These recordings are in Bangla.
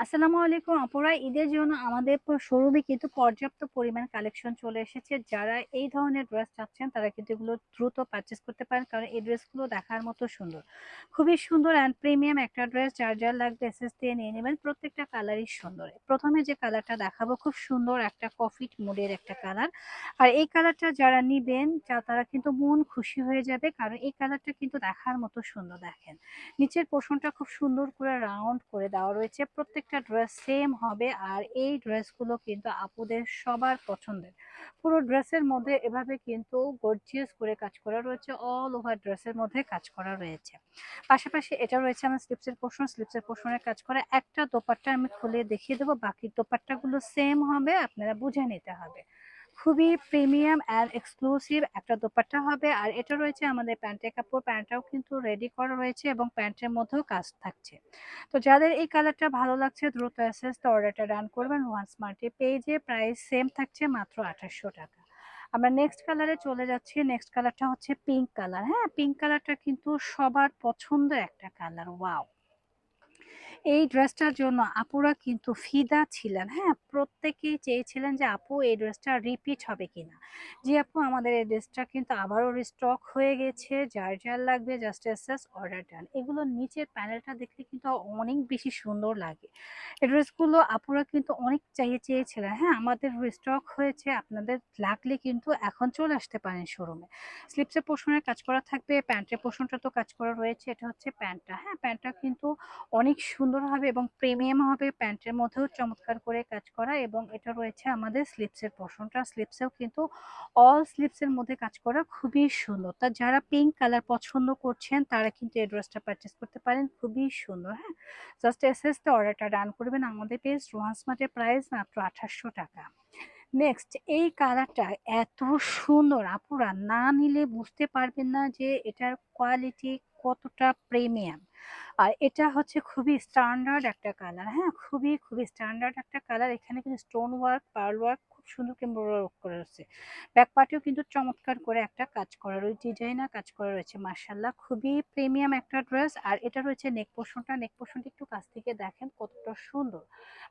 আসসালামু আলাইকুম আপুরা, ঈদের জন্য আমাদের শোরুমে কিন্তু পর্যাপ্ত পরিমাণ কালেকশন চলে এসেছে। যারা এই ধরনের ড্রেস চাচ্ছেন তারা কিন্তু এগুলো দ্রুত পারচেস করতে পারেন, কারণ এই ড্রেসগুলো দেখার মতো সুন্দর, খুবই সুন্দর অ্যান্ড প্রিমিয়াম একটা ড্রেস। যার যার লাগবে এসএস দিয়ে নিয়ে নেবেন, প্রত্যেকটা কালারই সুন্দর। প্রথমে যে কালারটা দেখাবো খুব সুন্দর একটা কফি মুডের একটা কালার, আর এই কালারটা যারা নিবেন তারা কিন্তু মন খুশি হয়ে যাবে, কারণ এই কালারটা কিন্তু দেখার মতো সুন্দর। দেখেন নিচের পোর্শনটা খুব সুন্দর করে রাউন্ড করে দেওয়া রয়েছে, প্রত্যেকটা ড্রেস সেম হবে। আর এই ড্রেসগুলো কিন্তু আপুদের সবার পছন্দের। পুরো ড্রেসের মধ্যে এভাবে কিন্তু গর্জিয়াস করে কাজ করা রয়েছে, অল ওভার ড্রেসের মধ্যে কাজ করা রয়েছে। পাশাপাশি এটা রয়েছে আমার স্লিপসের পোর্শনের কাজ করা। একটা দোপাট্টা আমি খুলে দেখিয়ে দেবো, বাকি দোপাট্টাগুলো সেম হবে, আপনারা বুঝে নিতে হবে। খুবই প্রিমিয়াম অ্যান্ড এক্সক্লুসিভ একটা দোপাট্টা হবে। আর এটা রয়েছে আমাদের প্যান্টের কাপড়, প্যান্টটাও কিন্তু রেডি করা রয়েছে এবং প্যান্টের মধ্যেও কাজ থাকছে। তো যাদের এই কালারটা ভালো লাগছে দ্রুত এসএস তো অর্ডারটা ডান করবেন। ওয়ান স্মার্টি পেজে প্রাইস সেম থাকছে মাত্র 2800 টাকা। আমরা নেক্সট কালারে চলে যাচ্ছি। নেক্সট কালারটা হচ্ছে পিঙ্ক কালার। হ্যাঁ, পিঙ্ক কালারটা কিন্তু সবার পছন্দের একটা কালার। ওয়াও, এই ড্রেসটার জন্য আপুরা কিন্তু ফিদা ছিলেন। হ্যাঁ, প্রত্যেকেই চেয়েছিলেন যে আপু এই ড্রেসটা রিপিট হবে কিনা। জি আপু, আমাদের এই ড্রেসটা কিন্তু আবারও রিস্টক হয়ে গেছে। যার যার লাগবে জাস্ট এসএস অর্ডার ডান। এগুলো নিচের প্যানেলটা দেখলে কিন্তু অনেক বেশি সুন্দর লাগে। এই ড্রেসগুলো আপুরা কিন্তু অনেক চেয়েছিলেন। হ্যাঁ, আমাদের রিস্টক হয়েছে, আপনাদের লাগলে কিন্তু এখন চলে আসতে পারেন শোরুমে। স্লিপসের পোর্শনের কাজ করা থাকবে, প্যান্টের পোর্শনটা তো কাজ করা রয়েছে। এটা হচ্ছে প্যান্টটা। হ্যাঁ, প্যান্টটা কিন্তু অনেক সুন্দর হবে এবং প্রিমিয়াম হবে, প্যান্টের মধ্যেও চমৎকার করে কাজ করা। এবং এটা রয়েছে আমাদের স্লিপসের পোর্শনটা, স্লিপসেও কিন্তু অল স্লিপসের মধ্যে কাজ করা, খুবই সুন্দর। তা যারা পিঙ্ক কালার পছন্দ করছেন তারা কিন্তু এই ড্রেসটা পারচেস করতে পারেন, খুবই সুন্দর। হ্যাঁ, জাস্ট এসএস তে অর্ডারটা ডান করবেন। আমাদের পেজ রোহান স্মার্টের প্রাইস মাত্র 2800 টাকা। নেক্সট এই কালারটা এত সুন্দর, আপুরা না নিলে বুঝতে পারবেন না যে এটার কোয়ালিটি কতটা প্রিমিয়াম। আর এটা হচ্ছে খুবই স্ট্যান্ডার্ড একটা কালার। হ্যাঁ, খুবই খুবই স্ট্যান্ডার্ড একটা কালার। এখানে কিন্তু স্টোন ওয়ার্ক, পার্ল ওয়ার্ক খুব সুন্দর ওয়ার্ক করা রয়েছে। ব্যাক পার্টেও কিন্তু চমৎকার করে একটা কাজ করা রয়েছে, ডিজাইনার কাজ করা রয়েছে। মার্শাল্লাহ, খুবই প্রিমিয়াম একটা ড্রেস। আর এটা রয়েছে নেক পোর্শনটা একটু কাছ থেকে দেখেন কতটা সুন্দর।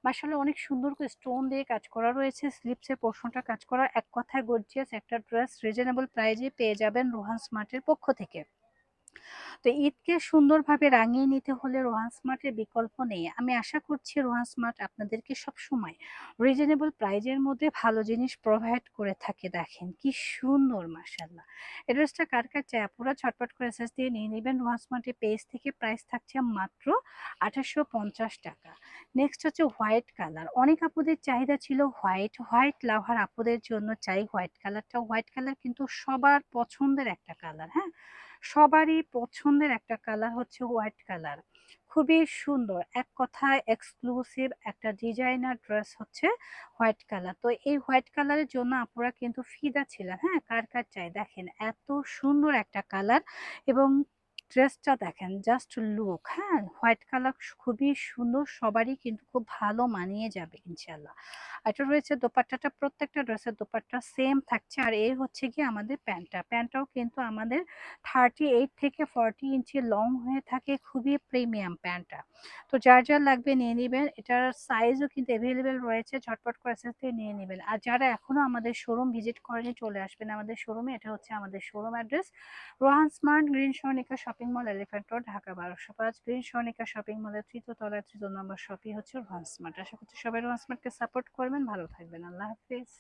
মার্শাল্লাহ, অনেক সুন্দর করে স্টোন দিয়ে কাজ করা রয়েছে। স্লিপসের পোর্শনটা কাজ করা, এক কথায় গর্জিয়াস একটা ড্রেস। রিজনেবল প্রাইজে পেয়ে যাবেন রোহান স্মার্টের পক্ষ থেকে। তো ঈদকে সুন্দরভাবে রাঙিয়ে নিতে হলে রোহান স্মার্টের বিকল্প নেই। আমি আশা করছি রোহান স্মার্ট আপনাদেরকে সবসময় রিজনেবল প্রাইজের মধ্যে ভালো জিনিস প্রোভাইড করে থাকে। দেখেন কি সুন্দর, মাশাল্লাহ। এই ড্রেসটা কার কার চাই আপুরা ঝটপট করে এসএস দিয়ে নিয়ে নেবেন। রোহান স্মার্টের পেজ থেকে প্রাইস থাকছে মাত্র 2850 টাকা। নেক্সট হচ্ছে হোয়াইট কালার। অনেক আপুদের চাহিদা ছিল হোয়াইট, হোয়াইট লাভার আপুদের জন্য চাই হোয়াইট কালারটা। হোয়াইট কালার কিন্তু সবার পছন্দের একটা কালার। হ্যাঁ, সবারই পছন্দের একটা কালার হচ্ছে হোয়াইট কালার, খুবই সুন্দর। এক কথায় এক্সক্লুসিভ একটা ডিজাইনার ড্রেস হচ্ছে হোয়াইট কালার। তো এই হোয়াইট কালারের জন্য আপুরা কিন্তু ফিদা ছিলেন। হ্যাঁ, কার কার চাই দেখেন এত সুন্দর একটা কালার। এবং ড্রেসটা দেখেন, জাস্ট লুক। হ্যাঁ, হোয়াইট কালার খুবই সুন্দর, সবারই কিন্তু খুব ভালো মানিয়ে যাবে ইনশাল্লাহ। আর এটা রয়েছে দোপাট্টাটা, প্রত্যেকটা ড্রেসের দোপাট্টা সেম থাকছে। আর এই হচ্ছে কি আমাদের প্যান্টটাও কিন্তু আমাদের 38 থেকে 40 ইঞ্চি লং হয়ে থাকে, খুবই প্রিমিয়াম প্যান্টটা। তো যার যার লাগবে নিয়ে নেবেন। এটার সাইজও কিন্তু অ্যাভেলেবেল রয়েছে, ঝটপট করে access দিয়ে নিয়ে নেবেন। আর যারা এখনো আমাদের শোরুম ভিজিট করেনি চলে আসবেন আমাদের শোরুমে। এটা হচ্ছে আমাদের showroom address, Rohan smart, green Swarnika shopping mall, elephant road, Dhaka 1205। Green Swarnika shopping মলের 3য় তলায় 3 নম্বর শপই হচ্ছে রোহান স্মার্ট। আশা করছি সবাই রোহান স্মার্টকে সাপোর্ট করবেন। ভালো থাকবেন, আল্লাহ হাফিজ।